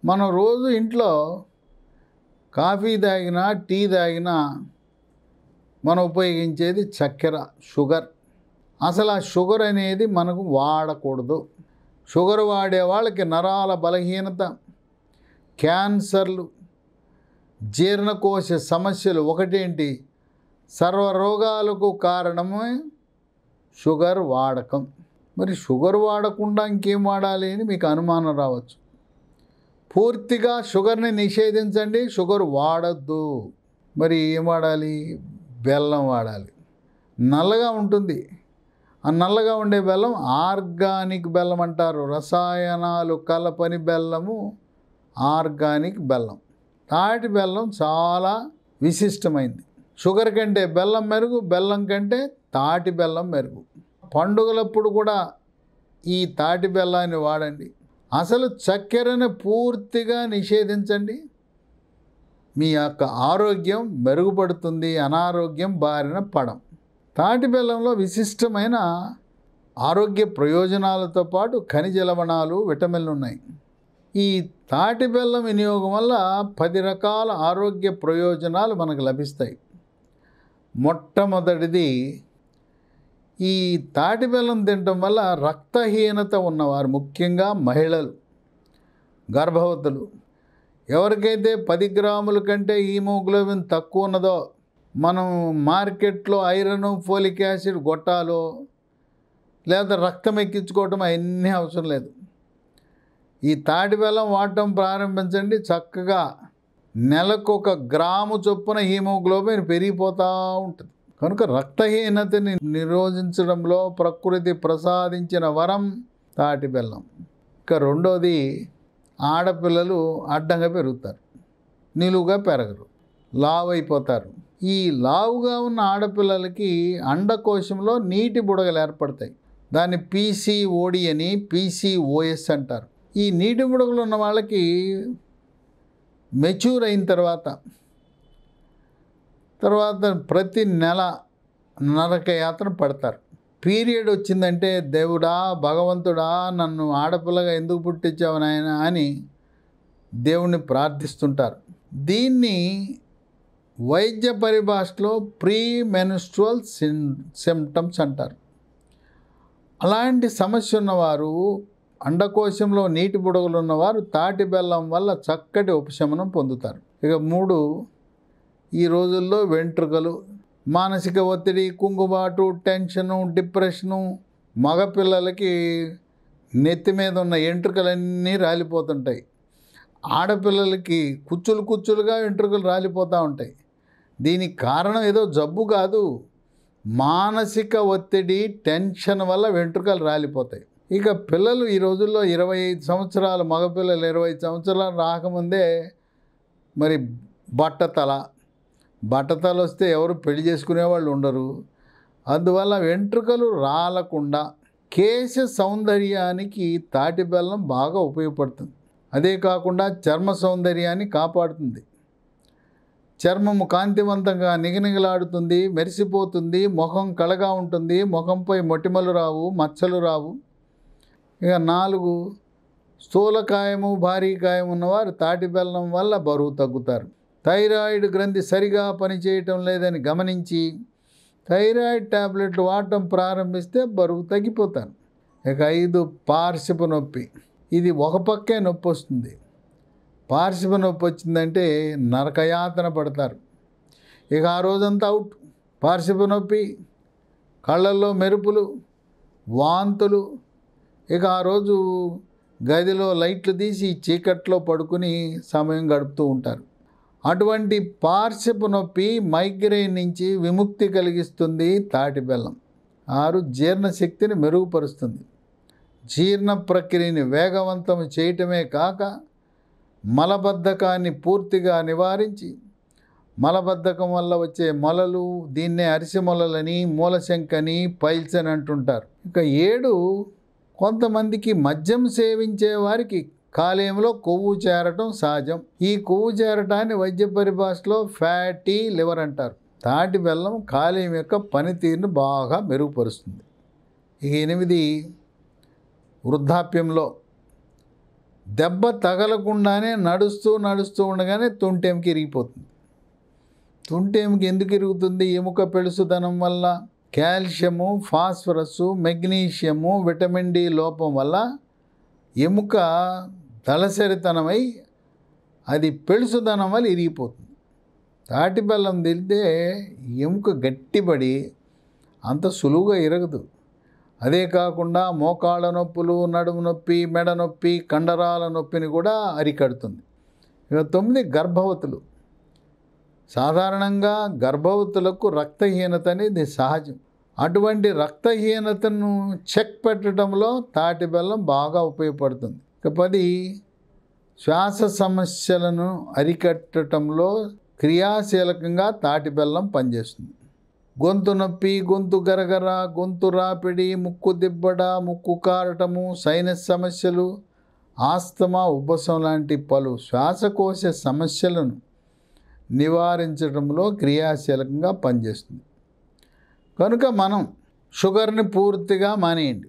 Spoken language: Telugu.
మనం రోజు ఇంట్లో కాఫీ తాగినా టీ తాగినా మనం ఉపయోగించేది చక్కెర, షుగర్. అసలు ఆ షుగర్ అనేది మనకు వాడకూడదు. షుగర్ వాడే వాళ్ళకి నరాల బలహీనత, క్యాన్సర్లు, జీర్ణకోశ సమస్యలు ఒకటేంటి సర్వరోగాలకు కారణమే షుగర్ వాడకం. మరి షుగర్ వాడకుండా ఇంకేం వాడాలి అని మీకు అనుమానం రావచ్చు. పూర్తిగా షుగర్ని నిషేధించండి, షుగర్ వాడద్దు. మరి ఏం వాడాలి? బెల్లం వాడాలి. నల్లగా ఉంటుంది. ఆ నల్లగా ఉండే బెల్లం ఆర్గానిక్ బెల్లం అంటారు. రసాయనాలు కలపని బెల్లము ఆర్గానిక్ బెల్లం. తాటి బెల్లం చాలా విశిష్టమైంది. షుగర్ కంటే బెల్లం మెరుగు, బెల్లం కంటే తాటి బెల్లం మెరుగు. పండుగలప్పుడు కూడా ఈ తాటి బెల్లాన్ని వాడండి. అసలు చక్కెరను పూర్తిగా నిషేధించండి. మీ యొక్క ఆరోగ్యం మెరుగుపడుతుంది, అనారోగ్యం బారిన పడం. తాటి బెల్లంలో విశిష్టమైన ఆరోగ్య ప్రయోజనాలతో పాటు ఖనిజ లవణాలు, విటమిన్లు ఉన్నాయి. ఈ తాటి బెల్లం వినియోగం వల్ల 10 రకాల ఆరోగ్య ప్రయోజనాలు మనకు లభిస్తాయి. మొట్టమొదటిది, ఈ తాటి బెల్లం తినటం వల్ల రక్తహీనత ఉన్నవారు, ముఖ్యంగా మహిళలు, గర్భవతులు, ఎవరికైతే 10 గ్రాముల కంటే హీమోగ్లోబిన్ తక్కువ ఉన్నదో, మనం మార్కెట్లో ఐరన్, ఫోలిక్ యాసిడ్ గొట్టాలో లేదా రక్తం ఎక్కించుకోవటం అవన్నీ అవసరం లేదు. ఈ తాటి బెల్లం వాడటం ప్రారంభించండి. చక్కగా నెలకు 1 గ్రాము చొప్పున హీమోగ్లోబిన్ పెరిగిపోతూ ఉంటుంది. కనుక రక్తహీనతని నిరోధించడంలో ప్రకృతి ప్రసాదించిన వరం తాటి బెల్లం. ఇక రెండోది, ఆడపిల్లలు అడ్డంగా పెరుగుతారు, నిలువుగా పెరగరు, లావు అయిపోతారు. ఈ లావుగా ఉన్న ఆడపిల్లలకి అండకోశంలో నీటి బుడగలు ఏర్పడతాయి. దాన్ని పీసీఓడి అని, పీసీఓఎస్ అంటారు. ఈ నీటి బుడగలు ఉన్న వాళ్ళకి మెచ్యూర్ అయిన తర్వాత ప్రతి నెల నరకయాత్ర పడతారు. పీరియడ్ వచ్చిందంటే దేవుడా, భగవంతుడా, నన్ను ఆడపిల్లగా ఎందుకు పుట్టించావు నాయన అని దేవుణ్ణి ప్రార్థిస్తుంటారు. దీన్ని వైద్య పరిభాషలో ప్రీ మెన్స్ట్రువల్ సిమ్టమ్స్ అంటారు. అలాంటి సమస్య ఉన్నవారు, అండకోశంలో నీటి బుడగలు ఉన్నవారు తాటి బెల్లం వల్ల చక్కటి ఉపశమనం పొందుతారు. ఇక 3, ఈ రోజుల్లో వెంట్రుకలు, మానసిక ఒత్తిడి, కుంగుబాటు, టెన్షను, డిప్రెషను, మగపిల్లలకి నెత్తి మీద ఉన్న వెంట్రుకలన్నీ రాలిపోతుంటాయి. ఆడపిల్లలకి కుచ్చులుగా వెంట్రుకలు రాలిపోతూ ఉంటాయి. దీనికి కారణం ఏదో జబ్బు కాదు, మానసిక ఒత్తిడి, టెన్షన్ వల్ల వెంట్రుకలు రాలిపోతాయి. ఇక పిల్లలు ఈ రోజుల్లో 25 సంవత్సరాలు, మగపిల్లలు 25 సంవత్సరాలు రాకముందే మరి బట్టతల వస్తే ఎవరు పెళ్లి చేసుకునేవాళ్ళు ఉండరు. అందువల్ల వెంట్రుకలు రాలకుండా కేశ సౌందర్యానికి తాటి బెల్లం బాగా ఉపయోగపడుతుంది. అదే కాకుండా చర్మ సౌందర్యాన్ని కాపాడుతుంది. చర్మము కాంతివంతంగా నిగనిగలాడుతుంది, మెరిసిపోతుంది, ముఖం కళగా ఉంటుంది, ముఖంపై మొటిమలు రావు, మచ్చలు రావు. ఇక 4, స్థూలకాయము, భారీకాయం ఉన్నవారు తాటి బెల్లం వల్ల బరువు తగ్గుతారు. థైరాయిడ్ గ్రంథి సరిగా పనిచేయటం లేదని గమనించి థైరాయిడ్ ట్యాబ్లెట్లు వాడటం ప్రారంభిస్తే బరువు తగ్గిపోతారు. ఇక 5, పార్శ్వపు నొప్పి. ఇది ఒక పక్కే నొప్పి వస్తుంది. పార్శ్వపు నొప్పి వచ్చిందంటే నరకయాతన పడతారు. ఇక ఆ రోజంతా అవుట్. పార్శ్వపు నొప్పి, కళ్ళల్లో మెరుపులు, వాంతులు. ఇక ఆ రోజు గదిలో లైట్లు తీసి చీకట్లో పడుకుని సమయం గడుపుతూ ఉంటారు. అటువంటి పార్శ్వపు నొప్పి, మైగ్రేన్ నుంచి విముక్తి కలిగిస్తుంది తాటి బెల్లం. 6, జీర్ణశక్తిని మెరుగుపరుస్తుంది. జీర్ణ ప్రక్రియని వేగవంతం చేయటమే కాక మలబద్ధకాన్ని పూర్తిగా నివారించి, మలబద్ధకం వల్ల వచ్చే మొలలు, దీన్నే అరిసె మొలలని, మూలశంకని, పైల్స్ అని అంటుంటారు. ఇక 7, కొంతమందికి మద్యం సేవించే వారికి కాలేయంలో కొవ్వు చేరటం సహజం. ఈ కొవ్వు చేరటాన్ని వైద్య పరిభాషలో ఫ్యాటీ లివర్ అంటారు. తాటి బెల్లం కాలేయం యొక్క పనితీరును బాగా మెరుగుపరుస్తుంది. ఇక 8, వృద్ధాప్యంలో దెబ్బ తగలకుండానే నడుస్తూ నడుస్తూ ఉండగానే తుంటెముక ఇరిగిపోతుంది. తుంటెముక ఎందుకు ఇరుగుతుంది? ఎముక పెళుసుదనం వల్ల. Calcium, phosphorus, magnesium, vitamin D లోపం వల్ల ఎముక దళసరితనమై అది పెళుసుదనం వల్ల ఇరిగిపోతుంది. తాటి బెల్లం తింటే ఎముక గట్టిపడి అంత సులువుగా ఇరగదు. అదే కాకుండా మోకాళ్ళ నొప్పులు, నడుము నొప్పి, మెడ నొప్పి, కండరాల నొప్పిని కూడా అరికడుతుంది. ఇక 9 గర్భవతులు. సాధారణంగా గర్భవతులకు రక్తహీనత అనేది సహజం. అటువంటి రక్తహీనతను చెక్ పెట్టడంలో తాటి బెల్లం బాగా ఉపయోగపడుతుంది. ఇక 10 శ్వాస సమస్యలను అరికట్టడంలో క్రియాశీలకంగా తాటి బెల్లం పనిచేస్తుంది. గొంతు నొప్పి, గొంతు గరగర, గొంతు రాపిడి, ముక్కు దిబ్బడ, ముక్కు కారటము, సైనస్ సమస్యలు, ఆస్తమా, ఉబ్బసం లాంటి పలు శ్వాసకోశ సమస్యలను నివారించడంలో క్రియాశీలకంగా పనిచేస్తుంది. కనుక మనం షుగర్ని పూర్తిగా మానేయండి.